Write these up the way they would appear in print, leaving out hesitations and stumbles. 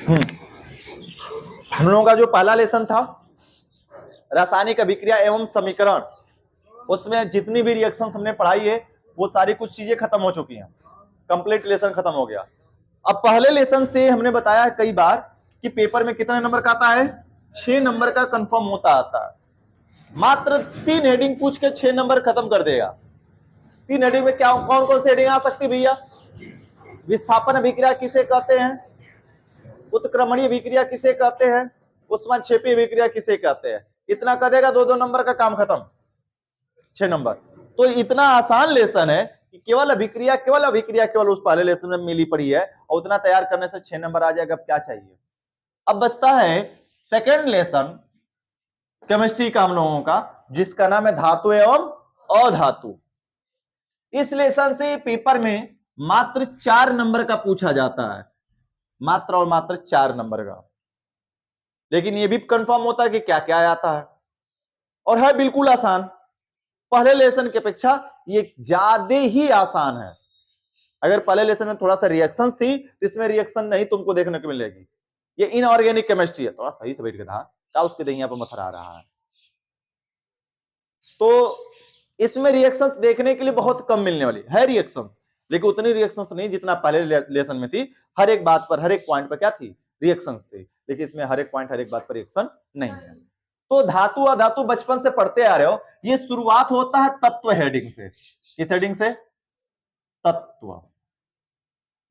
हम लोगों का जो पहला लेसन था रासायनिक अभिक्रिया एवं समीकरण, उसमें जितनी भी रिएक्शन हमने पढ़ाई है वो सारी कुछ चीजें खत्म हो चुकी हैं, कंप्लीट लेसन खत्म हो गया। अब पहले लेसन से हमने बताया कई बार कि पेपर में कितने नंबर का आता है, 6 नंबर का कंफर्म होता आता है। मात्र 3 हेडिंग पूछ के 6 नंबर खत्म कर देगा। 3 हेडिंग में क्या कौन कौन सी हेडिंग आ सकती भैया? विस्थापन अभिक्रिया किसे कहते हैं, उत्क्रमणीय अभिक्रिया किसे कहते हैं, उष्माक्षेपीय अभिक्रिया किसे कहते हैं। इतना कर देगा 2-2 नंबर का काम खत्म, 6 नंबर। तो इतना आसान लेसन है कि केवल अभिक्रिया केवल उस पहले लेसन में मिली पड़ी है और उतना तैयार करने से 6 नंबर आ जाएगा। अब क्या चाहिए? अब बचता है सेकेंड लेसन केमिस्ट्री का हम लोगों का, जिसका नाम है धातु एवं अधातु। इस लेसन से पेपर में मात्र 4 नंबर का पूछा जाता है, मात्र और मात्र 4 नंबर का। लेकिन यह भी कंफर्म होता है कि क्या क्या आता है और है बिल्कुल आसान। पहले लेसन की अपेक्षा ये ज्यादा ही आसान है। अगर पहले लेसन में थोड़ा सा रिएक्शन थी तो इसमें रिएक्शन नहीं तुमको देखने को मिलेगी। ये इनऑर्गेनिक केमिस्ट्री है। थोड़ा सही से बैठ के था, क्या उसके दहिया पर मथर आ रहा है। तो इसमें रिएक्शंस देखने के लिए बहुत कम मिलने वाली है रिएक्शंस, लेकिन उतनी रिएक्शंस नहीं जितना पहले लेसन में थी। हर एक बात पर, हर एक पॉइंट पर क्या थी, रिएक्शंस थी। लेकिन इसमें हर एक पॉइंट, हर एक बात पर रिएक्शन नहीं है। तो धातु अधातु बचपन से पढ़ते आ रहे हो। ये शुरुआत होता है तत्व हेडिंग से। किस हेडिंग से? तत्व।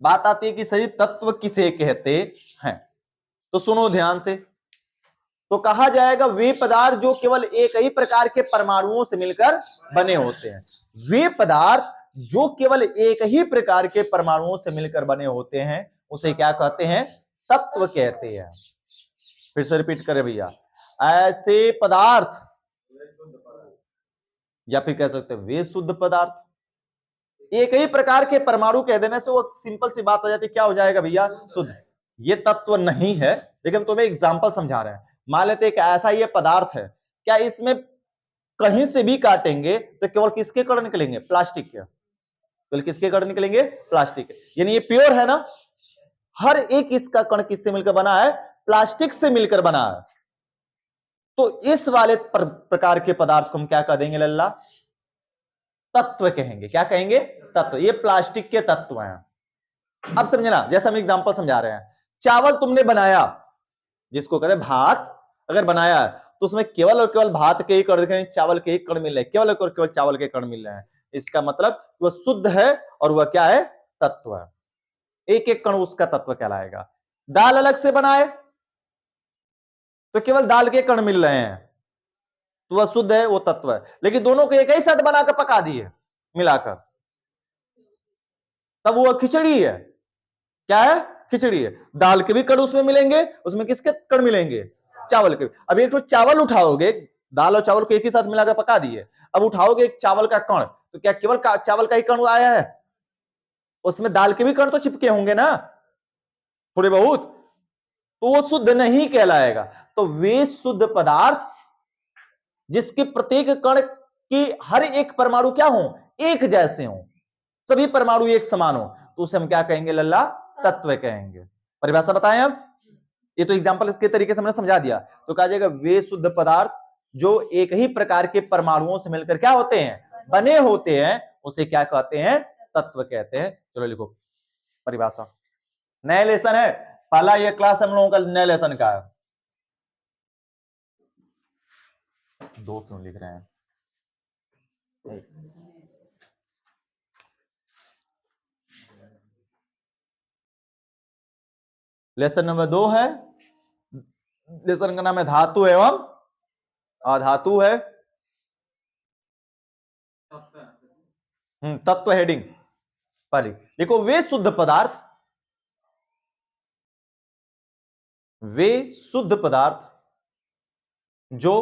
बात आती है कि सही तत्व किसे कहते हैं, तो सुनो ध्यान से। तो कहा जाएगा वे पदार्थ जो केवल एक ही प्रकार के परमाणुओं से मिलकर बने होते हैं। वे पदार्थ जो केवल एक ही प्रकार के परमाणुओं से मिलकर बने होते हैं उसे क्या कहते हैं? तत्व कहते हैं। फिर से रिपीट करें भैया, ऐसे पदार्थ, या फिर कह सकते हैं वे शुद्ध पदार्थ। एक ही प्रकार के परमाणु कह देने से वो सिंपल सी बात आ जाती है, क्या हो जाएगा भैया? शुद्ध। ये तत्व नहीं है, लेकिन तुम्हें एग्जांपल समझा रहे हैं। मान लेते एक ऐसा ये पदार्थ है, क्या इसमें कहीं से भी काटेंगे तो केवल किसके कण निकलेंगे? प्लास्टिक के। केवल किसके कण निकलेंगे? प्लास्टिक के। यानी ये प्योर है ना। हर एक इसका कण किससे मिलकर बना है? प्लास्टिक से मिलकर बना है। तो इस वाले प्रकार के पदार्थ को हम क्या कह देंगे लल्ला? तत्व कहेंगे। क्या कहेंगे? तत्व। ये प्लास्टिक के तत्व हैं। अब समझे ना, जैसे हम एग्जांपल समझा रहे हैं। चावल तुमने बनाया, जिसको कहते हैं भात, अगर बनाया है तो उसमें केवल और केवल भात के ही कण दिख रहे हैं, चावल के ही कण मिल रहे हैं, केवल और केवल चावल के कण मिल रहे हैं। इसका मतलब वह शुद्ध है और वह क्या है? तत्व है। एक एक कण उसका तत्व कहलाएगा। दाल अलग से बनाए तो केवल दाल के कण मिल रहे हैं, तो वह शुद्ध है, वो तत्व है। लेकिन दोनों को एक ही साथ बनाकर पका दिए मिलाकर, तब वो खिचड़ी है। क्या है? खिचड़ी है। दाल के भी कण उसमें मिलेंगे, उसमें किसके कण मिलेंगे? चावल के। अब एक तो चावल उठाओगे, दाल और चावल को एक ही साथ मिलाकर पका दिए, अब उठाओगे एक चावल का कण, तो क्या केवल चावल का ही कण आया है? उसमें दाल के भी कण तो चिपके होंगे ना थोड़े बहुत, तो वो शुद्ध नहीं कहलाएगा। तो वे शुद्ध पदार्थ जिसके प्रत्येक कण की हर एक परमाणु क्या हो? एक जैसे हो, सभी परमाणु एक समान हो, तो उसे हम क्या कहेंगे लल्ला? तत्व कहेंगे। परिभाषा बताएं अब। ये तो एग्जांपल के तरीके से हमने समझा दिया। तो कहा जाएगा वे शुद्ध पदार्थ जो एक ही प्रकार के परमाणुओं से मिलकर क्या होते हैं? बने होते हैं, उसे क्या कहते हैं? तत्व कहते हैं। चलो लिखो परिभाषा। नया लेसन है, पहला ये क्लास हम लोगों का नया लेसन का है। दो क्यों लिख रहे हैं? लेसन नंबर 2 है। लेसन का नाम है धातु एवं अधातु है। तत्व हेडिंग पहली देखो, वे शुद्ध पदार्थ, वे शुद्ध पदार्थ जो,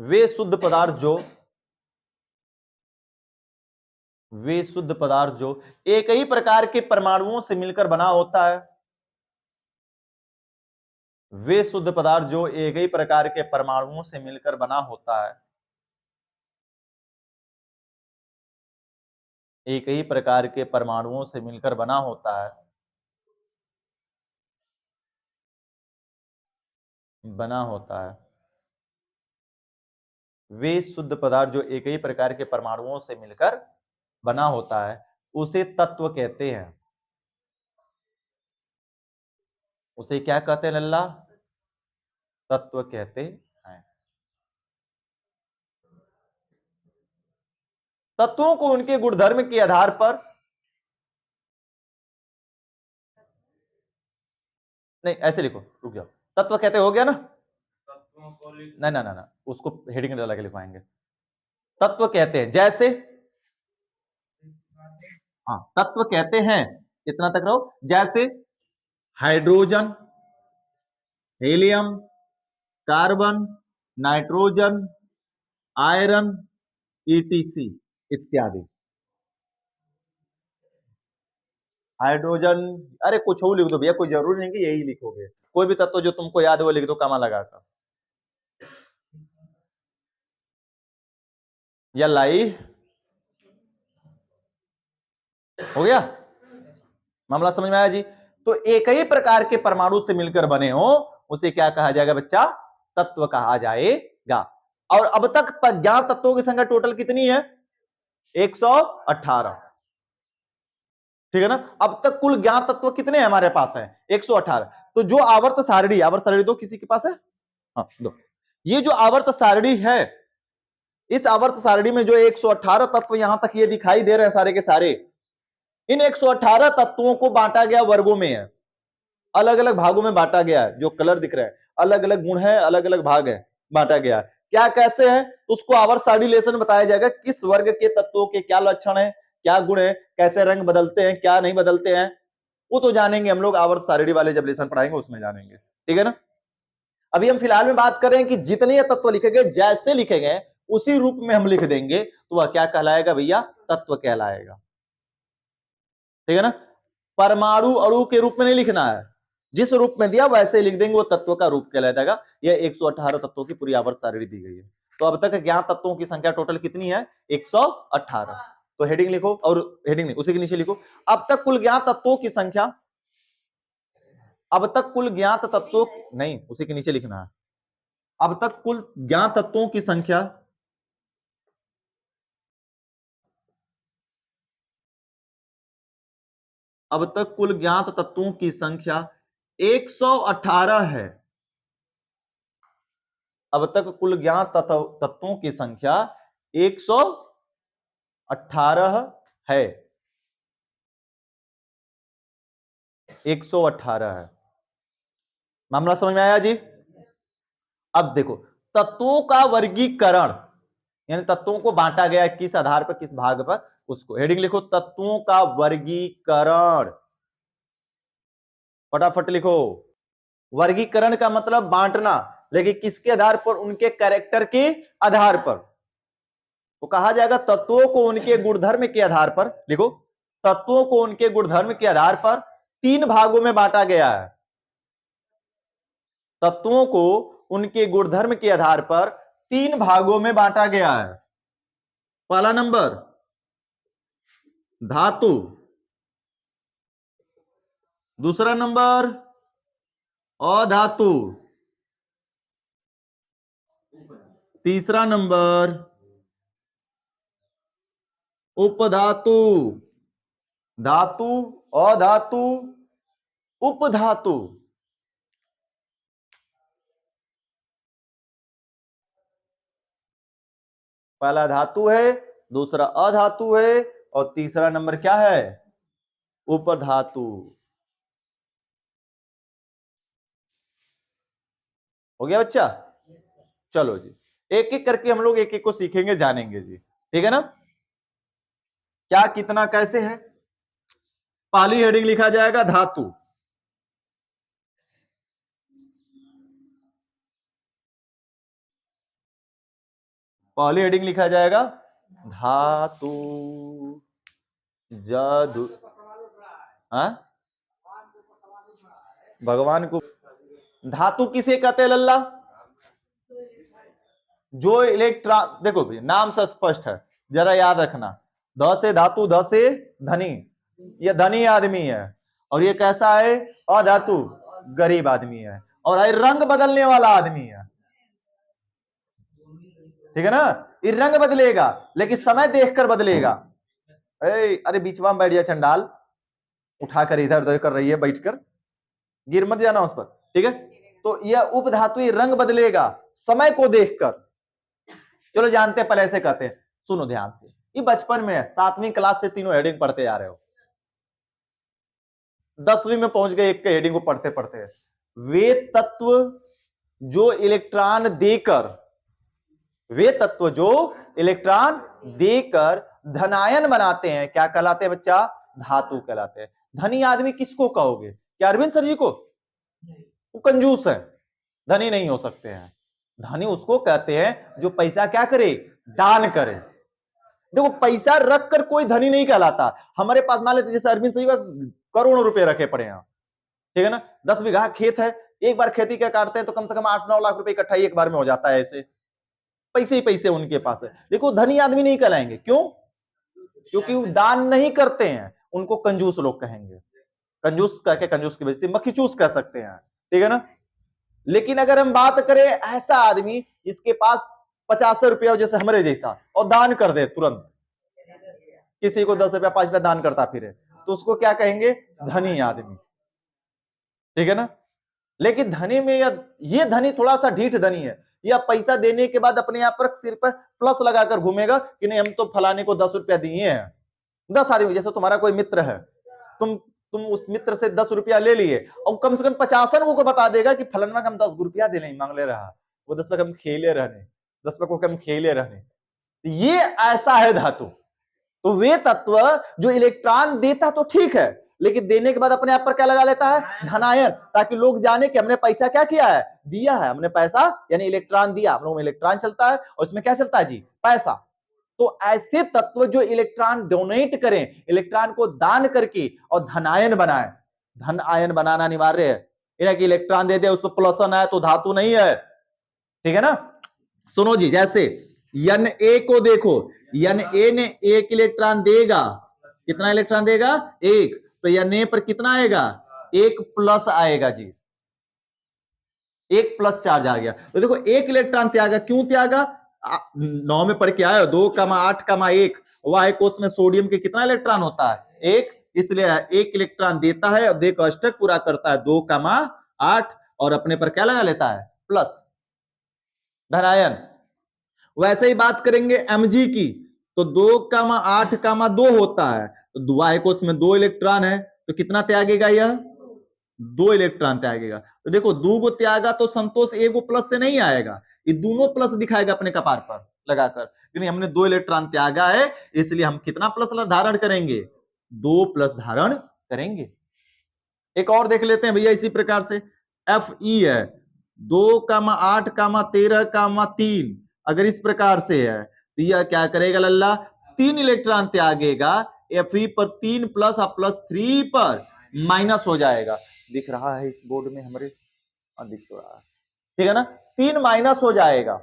वे शुद्ध पदार्थ जो, वे शुद्ध पदार्थ जो एक ही प्रकार के परमाणुओं से मिलकर बना होता है। वे शुद्ध पदार्थ जो एक ही प्रकार के परमाणुओं से मिलकर बना होता है, एक ही प्रकार के परमाणुओं से मिलकर बना होता है, बना होता है। वे शुद्ध पदार्थ जो एक ही प्रकार के परमाणुओं से मिलकर बना होता है उसे तत्व कहते हैं। उसे क्या कहते हैं लल्ला? तत्व कहते हैं। तत्वों को उनके गुणधर्म के आधार पर, नहीं ऐसे लिखो, रुक जाओ, तत्व कहते हो गया ना, नहीं ना ना ना, उसको हेडिंग लगा के लिखवाएंगे। तत्व कहते हैं जैसे, हाँ तत्व कहते हैं, इतना तक रहो, जैसे hydrogen, helium, carbon, nitrogen, iron, etc इत्यादि। हाइड्रोजन, अरे कुछ और लिख दो भैया, कोई जरूरी नहीं कि यही लिखोगे, कोई भी तत्व जो तुमको याद है वो लिख दो कामा लगाकर। या लाई हो गया, मामला समझ में आया जी? तो एक ही प्रकार के परमाणु से मिलकर बने हो उसे क्या कहा जाएगा बच्चा? तत्व कहा जाएगा। और अब तक ज्ञात तत्वों की संख्या टोटल कितनी है? 118। ठीक है ना? अब तक कुल ज्ञात तत्व कितने हैं हमारे पास है? 118। तो जो आवर्त सारणी, आवर्त सारणी दो किसी के पास है? हाँ दो। ये जो आवर्त सारणी है, इस आवर्त सारणी में जो 118 तत्व यहां तक ये दिखाई दे रहे हैं सारे के सारे, इन 118 तत्वों को बांटा गया वर्गों में है, अलग अलग भागों में बांटा गया है। जो कलर दिख रहा है अलग अलग गुण है, अलग अलग भाग है, बांटा गया है। क्या कैसे है उसको आवर्त सारणी लेसन में बताया जाएगा, किस वर्ग के तत्वों के क्या लक्षण है, क्या गुण है, कैसे रंग बदलते हैं, क्या नहीं बदलते हैं, वो तो जानेंगे हम लोग आवर्त सारणी वाले जब लेसन पढ़ाएंगे उसमें जानेंगे। ठीक है ना? अभी हम फिलहाल में बात करें कि जितने ये तत्व लिखे गए जैसे लिखे गए उसी रूप में हम लिख देंगे तो वह क्या कहलाएगा भैया? तत्व कहलाएगा। ठीक है ना? परमाणु अणु के रूप में नहीं लिखना है, जिस रूप में दिया वैसे ही लिख देंगे, वो तत्व का रूप कहलाया जाएगा। यह 118 तत्वों की पूरी आवर्त सारणी दी गई है। तो अब तक ज्ञात तत्वों की संख्या टोटल कितनी है? 118। तो हेडिंग लिखो, और हेडिंग नहीं उसी के नीचे लिखो, अब तक कुल ज्ञात तत्वों की संख्या, अब तक कुल ज्ञात तत्वों, नहीं उसी के नीचे लिखना है, अब तक कुल ज्ञात तत्वों की संख्या, अब तक कुल ज्ञात तत्वों की संख्या 118 है। अब तक कुल ज्ञात तत्वों की संख्या 118 है, 118 है। मामला समझ में आया जी? अब देखो तत्वों का वर्गीकरण, यानी तत्वों को बांटा गया है किस आधार पर, किस भाग पर, उसको हेडिंग लिखो, तत्वों का वर्गीकरण। फटाफट लिखो। वर्गीकरण का मतलब बांटना, लेकिन किसके आधार पर? उनके कैरेक्टर के आधार पर। तो कहा जाएगा तत्वों को उनके गुणधर्म के आधार पर, लिखो, तत्वों को उनके गुणधर्म के आधार पर तीन भागों में बांटा गया है। तत्वों को उनके गुणधर्म के आधार पर तीन भागों में बांटा गया है। पहला नंबर धातु, दूसरा नंबर अधातु, तीसरा नंबर उपधातु। धातु, अधातु, उपधातु। पहला धातु है, दूसरा अधातु है, और तीसरा नंबर क्या है? उपधातु। हो गया बच्चा? चलो जी, एक एक करके हम लोग एक एक को सीखेंगे, जानेंगे जी। ठीक है ना? क्या, कितना, कैसे है? पहली हेडिंग लिखा जाएगा धातु। पहली हेडिंग लिखा जाएगा धातु। जादू, हाँ भगवान को। धातु किसे कहते हैं लल्ला? जो इलेक्ट्रॉन, देखो भैया नाम से स्पष्ट है, जरा याद रखना, ध से धातु, ध से धनी, ये धनी आदमी है, और ये कैसा है? अधातु, गरीब आदमी है। और ये रंग बदलने वाला आदमी है, ठीक है ना। ये रंग बदलेगा लेकिन समय देखकर बदलेगा। अरे बीचवा में बैठ जा चंडाल, उठाकर इधर उधर कर रही है बैठकर, गिर मत जाना उस पर, ठीक है। तो यह उपधातु रंग बदलेगा समय को देखकर। चलो जानते हैं पहले ऐसे कहते हैं, सुनो ध्यान से। ये बचपन में 7वीं क्लास से तीनों हेडिंग पढ़ते आ रहे हो, 10वीं में पहुंच गए एक के हेडिंग को पढ़ते पढ़ते। वे तत्व जो इलेक्ट्रॉन देकर, वे तत्व जो इलेक्ट्रॉन देकर धनायन बनाते हैं, क्या कहलाते हैं बच्चा? धातु कहलाते हैं। धनी आदमी किसको कहोगे? क्या अरविंद सर जी को? वो कंजूस है, धनी नहीं हो सकते हैं। धनी उसको कहते हैं जो पैसा क्या करे? दान करे। देखो पैसा रख कर कोई धनी नहीं कहलाता। हमारे पास मान लेते जैसे अरविंद सर जी करोड़ों रुपए रखे पड़े हैं, ठीक है ना। 10 बीघा खेत है, एक बार खेती क्या काटते हैं तो कम से कम 8-9 लाख रुपए इकट्ठा एक बार में हो जाता है। ऐसे पैसे ही पैसे उनके पास है, देखो धनी आदमी नहीं कहलाएंगे। क्यों? क्योंकि वो दान नहीं करते हैं, उनको कंजूस लोग कहेंगे। कंजूस कह के कंजूस की बेइज्जती, मक्खीचूस कह सकते हैं, ठीक है ना। लेकिन अगर हम बात करें ऐसा आदमी जिसके पास 50 रुपया जैसे हमारे जैसा और दान कर दे तुरंत, किसी को 10 रुपया 5 रुपया दान करता फिरे, तो उसको क्या कहेंगे? धनी आदमी, ठीक है ना। लेकिन धनी में ये धनी थोड़ा सा ढीठ धनी है, या पैसा देने के बाद अपने आप पर सिर पर प्लस लगाकर घूमेगा कि नहीं हम तो फलाने को 10 रुपया दिए हैं। 10 आदमी, जैसे तुम्हारा कोई मित्र है, तुम उस मित्र से 10 रुपया ले लिए और कम से कम 50 को बता देगा कि फलाना का हम 10 रुपया दे नहीं मांग ले रहा, वो 10 रुपया हम खेले रहने, 10 रुपया को हम खेले रहने। ये ऐसा है धातु। तो वे तत्व जो इलेक्ट्रॉन देता तो ठीक है, लेकिन देने के बाद अपने आप पर क्या लगा लेता है? धनायन, ताकि लोग जाने कि हमने पैसा क्या किया है? दिया है। हमने पैसा यानी इलेक्ट्रॉन दिया, हम लोग में इलेक्ट्रॉन चलता है और इसमें क्या चलता है जी? पैसा। तो ऐसे तत्व जो इलेक्ट्रॉन डोनेट करें, इलेक्ट्रॉन को दान करके और धनायन बनाए। धन आयन बनाना अनिवार्य है, इन्हें कि इलेक्ट्रॉन दे दे उस पर प्लसन आए तो धातु नहीं है, ठीक है ना। सुनो जी, जैसे यन ए को देखो, यन ए ने 1 इलेक्ट्रॉन देगा, कितना इलेक्ट्रॉन देगा? 1। तो यन ए पर कितना आएगा? 1 प्लस आएगा जी, 1 प्लस चार्ज आ गया। तो देखो 1 इलेक्ट्रॉन त्यागा, क्यों त्यागा? 9 में पढ़ के आए 2,8,1 वाई कोष में सोडियम के कितना इलेक्ट्रॉन होता है? 1, इसलिए 1 इलेक्ट्रॉन देता है और देखो अष्टक पूरा करता है 2,8 और अपने पर क्या लगा लेता है? प्लस, धनायन। वैसे ही बात करेंगे Mg की, तो 2,8,2 होता है, तो वाई कोष में 2 इलेक्ट्रॉन है, तो कितना त्यागेगा? यह 2 इलेक्ट्रॉन त्यागेगा। तो देखो 2 को त्यागा तो संतोष एगो प्लस से नहीं आएगा, ये दोनों प्लस दिखाएगा अपने कपार पर लगाकर, क्योंकि हमने 2 इलेक्ट्रॉन त्यागा है, इसलिए हम कितना प्लस धारण करेंगे? 2 प्लस धारण करेंगे। एक और देख लेते हैं भैया इसी प्रकार से, Fe है 2,8,13,3, अगर इस प्रकार से है तो यह क्या करेगा लल्ला? 3 इलेक्ट्रॉन त्यागेगा, Fe पर 3 प्लस और प्लस 3 पर माइनस हो जाएगा। दिख रहा है इस बोर्ड में हमारे? दिख तो रहा है, ठीक है ना। 3 माइनस हो जाएगा।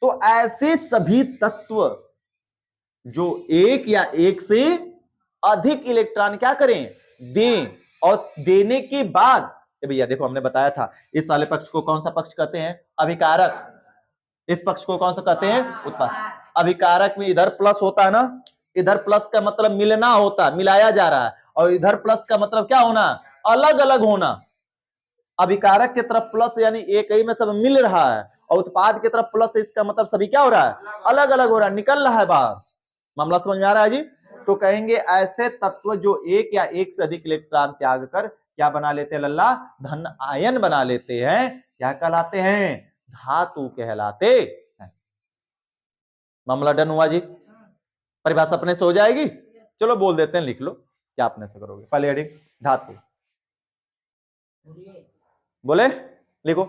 तो ऐसे सभी तत्व जो एक या एक से अधिक इलेक्ट्रॉन क्या करें? दें, और देने के बाद भैया देखो हमने बताया था इस वाले पक्ष को कौन सा पक्ष कहते हैं? अभिकारक। इस पक्ष को कौन सा कहते हैं? उत्पादक। अभिकारक में इधर प्लस होता है ना, इधर प्लस का मतलब मिलना होता है, मिलाया जा रहा है, और इधर प्लस का मतलब क्या होना? अलग अलग होना। अभिकारक की तरफ प्लस यानी एक ही में सब मिल रहा है, और उत्पाद की तरफ प्लस, इसका मतलब सभी क्या हो रहा है? अलग अलग हो रहा है, निकल रहा है बाहर। मामला समझ में आ रहा है जी? तो कहेंगे ऐसे तत्व जो एक या एक से अधिक इलेक्ट्रॉन त्याग कर क्या बना लेते हैं लल्ला? धन आयन बना लेते हैं। क्या कहलाते हैं? धातु कहलाते हैं। मामला डन हुआ जी? परिभाषा अपने से हो जाएगी? चलो बोल देते हैं, लिख लो क्या अपने से करोगे। पहले हेडिंग धातु, बोले लिखो।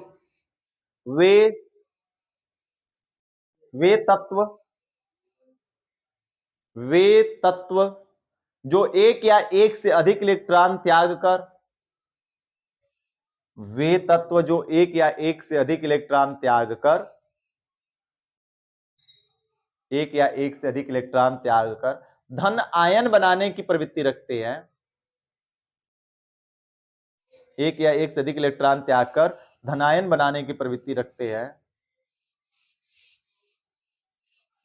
वे तत्व जो एक या एक से अधिक इलेक्ट्रॉन त्याग कर, वे तत्व जो एक या एक से अधिक इलेक्ट्रॉन त्याग कर, एक या एक से अधिक इलेक्ट्रॉन त्याग कर धन आयन बनाने की प्रवृत्ति रखते हैं, एक या एक से अधिक इलेक्ट्रॉन त्याग कर धनायन बनाने की प्रवृत्ति रखते हैं,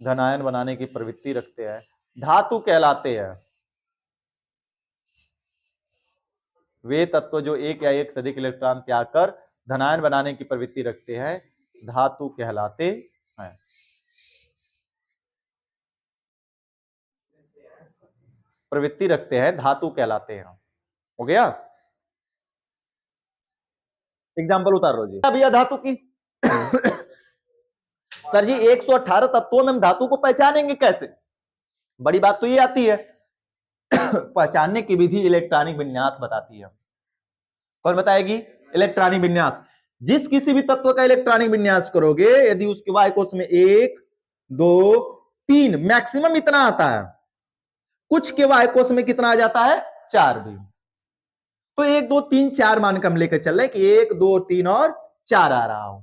धनायन बनाने की प्रवृत्ति रखते हैं, धातु कहलाते हैं। वे तत्व जो एक या एक से अधिक इलेक्ट्रॉन त्याग कर धनायन बनाने की प्रवृत्ति रखते हैं धातु कहलाते हैं। प्रवृत्ति रखते हैं धातु कहलाते हैं। हो गया? एग्जाम्पल उतार लो जी। अभी धातु की सर जी 118 तत्वों में हम धातु को पहचानेंगे कैसे? बड़ी बात तो ये आती है पहचानने की विधि इलेक्ट्रॉनिक विन्यास बताती है। कौन बताएगी? इलेक्ट्रॉनिक विन्यास। जिस किसी भी तत्व का इलेक्ट्रॉनिक विन्यास करोगे, यदि उसके वाय कोश में 1 2 3 मैक्सिमम इतना आता है, कुछ के वाय कोश में कितना आ जाता है? 4 भी। तो 1 2 3 4 मान के हम लेकर चल रहे कि 1 2 3 और 4 आ रहा हो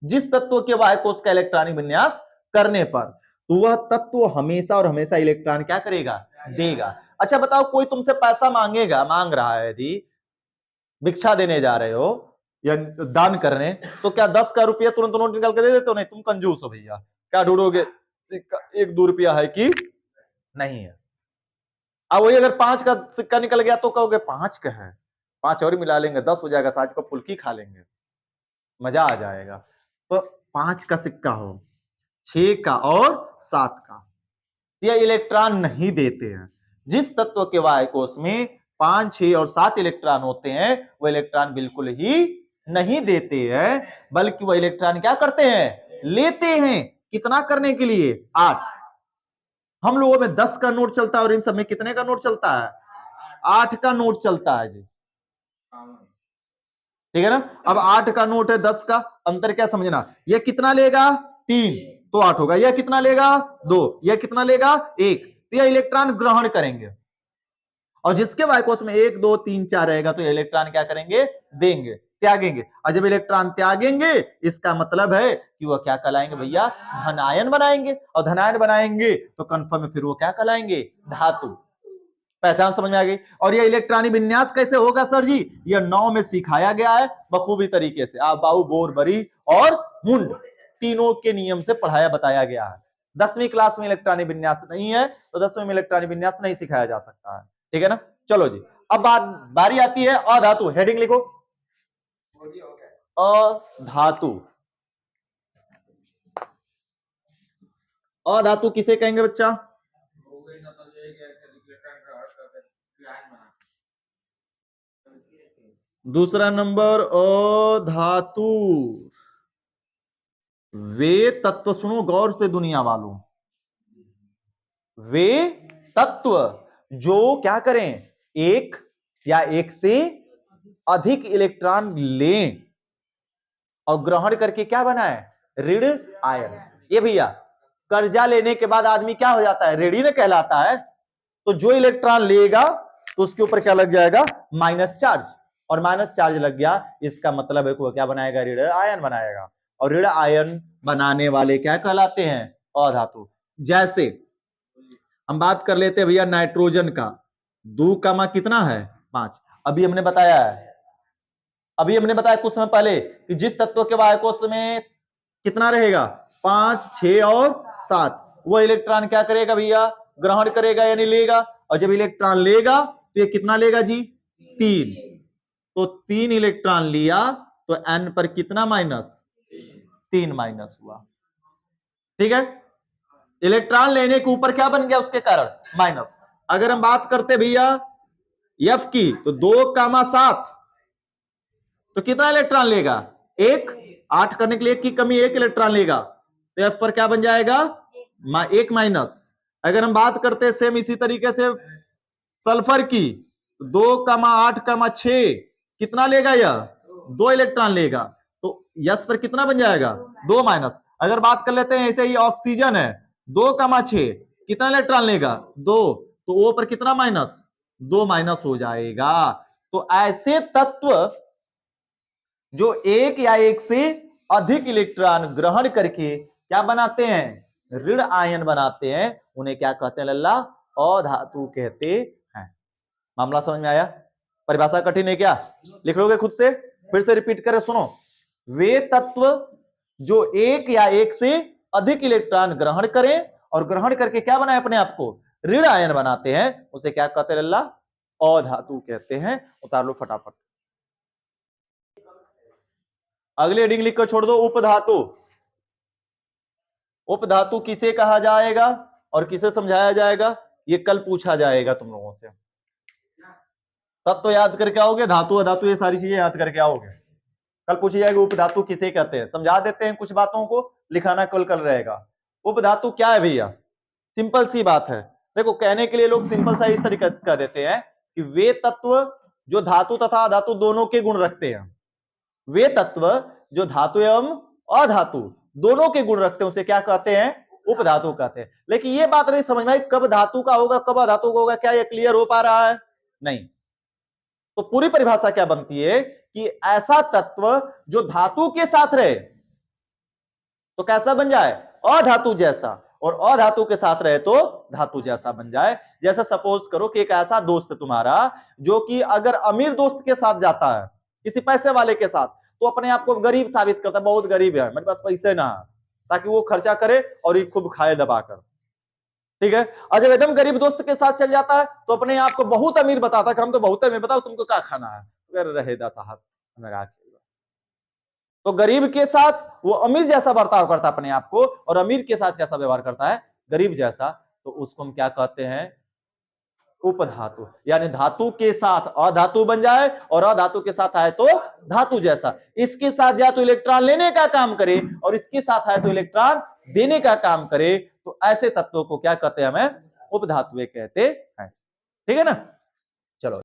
जिस तत्व के वाय कोश का इलेक्ट्रॉनिक विन्यास करने पर, तो वह तत्व हमेशा और हमेशा इलेक्ट्रॉन क्या करेगा? देगा। अच्छा बताओ, कोई तुमसे पैसा मांगेगा, मांग रहा है, यदि भिक्षा देने जा रहे हो या दान करने, तो क्या 10 का रुपया तुरंत नोट निकाल के दे देते हो? नहीं, तुम कंजूस हो भैया। क्या ढूंढोगे? सिक्का 1 2 रुपया है कि नहीं है। अब वही अगर 5 का सिक्का निकल गया तो कहोगे 5 का है, 5 और मिला लेंगे 10 हो जाएगा, साज का फुल्की खा लेंगे, मजा आ जाएगा। तो 5 का सिक्का हो, 6 का और 7 का, यह इलेक्ट्रॉन नहीं देते हैं। जिस तत्व के वाय कोश में 5 6 और 7 इलेक्ट्रॉन होते हैं, वो इलेक्ट्रॉन बिल्कुल ही नहीं देते हैं, बल्कि वो इलेक्ट्रॉन क्या करते हैं? लेते हैं। कितना करने के लिए? 8। हम लोगों में 10 का नोट चलता है और इन सब में कितने का नोट चलता है? 8 का नोट चलता है जी। ठीक है ना? अब 8 का नोट है, 10 का, अंतर क्या समझना? यह कितना लेगा? 3, तो 8 होगा। यह कितना लेगा? 2, यह कितना लेगा? 1। तो यह इलेक्ट्रॉन ग्रहण करेंगे, और जिसके वाय कोश में 1 2 3 4 रहेगा, तो इलेक्ट्रॉन क्या करेंगे? देंगे, त्यागेंगे। और जब इलेक्ट्रॉन त्यागेंगे, इसका मतलब है कि वह क्या कहलाएंगे भैया? धनायन बनाएंगे, और धनायन बनाएंगे तो कंफर्म फिर वो क्या कहलाएंगे? धातु। पहचान समझ में आ गई? और यह इलेक्ट्रॉनिक विन्यास कैसे होगा सर जी? यह 9 में सिखाया गया है बखूबी तरीके से। आप बाहु बोर बरी और मुंड तीनों के नियम से पढ़ाया बताया गया है। 10वीं क्लास में इलेक्ट्रॉनिक विन्यास नहीं है, तो 10वीं में इलेक्ट्रॉनिक विन्यास नहीं सिखाया जा सकता है। ठीक है ना? चलो जी, अब बारी आती है अधातु। हेडिंग लिखो, अधातु। अधातु किसे कहेंगे बच्चा? दूसरा नंबर अधातु। वे तत्व, सुनो गौर से दुनिया वालों, वे तत्व जो क्या करें? एक या एक से अधिक इलेक्ट्रॉन लें और ग्रहण करके क्या बनाए? ऋण आयन। ये भैया कर्जा लेने के बाद आदमी क्या हो जाता है? ऋणी न कहलाता है। तो जो इलेक्ट्रॉन लेगा तो उसके ऊपर क्या लग जाएगा? Minus charge. और माइनस चार्ज लग गया, इसका मतलब है वो क्या बनाएगा? ऋण आयन बनाएगा। और ऋण आयन बनाने वाले क्या कहलाते हैं? अधातु। जैसे हम बात कर लेते हैं भैया नाइट्रोजन का, 2 कामा कितना है? 5। अभी हमने बताया है, अभी हमने बताया कुछ समय पहले कि जिस तत्व के वाय कोश में कितना रहेगा? 5 6 और 7, वो इलेक्ट्रॉन क्या करेगा भैया? ग्रहण करेगा यानी लेगा। और जब इलेक्ट्रॉन लेगा तो ये कितना लेगा जी? 3। तो 3 इलेक्ट्रॉन लिया तो n पर कितना माइनस? 3 माइनस हुआ। ठीक है? इलेक्ट्रॉन लेने के ऊपर क्या बन गया उसके कारण? माइनस। अगर हम बात करते भैया F की, तो 2 कामा 7, तो कितना इलेक्ट्रॉन लेगा? 1। 8 करने के लिए 1 की कमी, 1 इलेक्ट्रॉन लेगा, तो F पर क्या बन जाएगा? 1 माइनस। अगर हम बात करते हैं सेम इसी तरीके से सल्फर की, 2 कामा 8 कामा 6, कितना लेगा? यह 2 इलेक्ट्रॉन लेगा, तो यस पर कितना बन जाएगा? 2 माइनस। अगर बात कर लेते हैं ऐसे ही ऑक्सीजन है, 2 कामा 6, कितना इलेक्ट्रॉन लेगा? 2, तो ओ पर कितना माइनस? 2 माइनस हो जाएगा। तो ऐसे तत्व जो एक या एक से अधिक इलेक्ट्रॉन ग्रहण करके क्या बनाते हैं? ऋण आयन बनाते हैं, उन्हें क्या कहते हैं लल्ला? अधातु कहते हैं। मामला समझ में आया? परिभाषा कठिन है क्या? लिख लोगे खुद से? फिर से रिपीट करें, सुनो। वे तत्व जो एक या एक से अधिक इलेक्ट्रॉन ग्रहण करें और ग्रहण करके क्या बनाए अपने आप को, ऋण आयन बनाते हैं, उसे क्या कहते हैं लल्ला? अधातु कहते हैं। उतार लो फटाफट। अगली हेडिंग लिखकर छोड़ दो, उपधातु। उपधातु किसे कहा जाएगा और किसे समझाया जाएगा, ये कल पूछा जाएगा तुम लोगों से। तब तो याद करके आओगे, धातु अधातु ये सारी चीजें याद करके आओगे। कल पूछी जाएगी उपधातु किसे कहते हैं, समझा देते हैं कुछ बातों को, लिखाना कल रहेगा। उपधातु क्या है भैया? सिंपल सी बात है, देखो कहने के लिए लोग सिंपल सा इस तरीके कह देते हैं कि वे तत्व जो धातु तथा अधातु दोनों के गुण रखते हैं, वे तत्व जो धातु एवं अधातु दोनों के गुण रखते हैं, उसे क्या कहते हैं? उपधातु कहते हैं। लेकिन ये बात नहीं समझ में कब धातु का होगा कब अधातु का होगा, क्या ये क्लियर हो पा रहा है? नहीं। तो पूरी परिभाषा क्या बनती है कि ऐसा तत्व जो धातु के साथ रहे तो कैसा बन जाए? अधातु जैसा, और अधातु के साथ रहे तो धातु जैसा बन जाए। जैसा सपोज करो कि एक ऐसा दोस्त तुम्हारा जो कि अगर अमीर दोस्त के साथ जाता है, किसी पैसे वाले के साथ, तो अपने आप को गरीब साबित करता है, बहुत गरीब है, मेरे पास पैसे ना है, ताकि वो खर्चा करे और ये खूब खाए दबाकर, ठीक है। और जब एकदम गरीब दोस्त के साथ चल जाता है तो अपने आप को बहुत अमीर बताता है कि हम तो बहुत अमीर, बताओ तुमको क्या खाना है, रहेगा साहब मेरा। तो गरीब के साथ वो अमीर जैसा बर्ताव करता है अपने आप को, और अमीर के साथ कैसा व्यवहार करता है? गरीब जैसा। तो उसको हम क्या कहते हैं? उपधातु। यानी धातु के साथ अधातु बन जाए और अधातु के साथ आए तो धातु जैसा, इसके साथ या तो इलेक्ट्रॉन लेने का काम करे और इसके साथ आए तो इलेक्ट्रॉन देने का काम करे, तो ऐसे तत्वों को क्या कहते हैं? हमें उपधातु कहते हैं। ठीक है ना।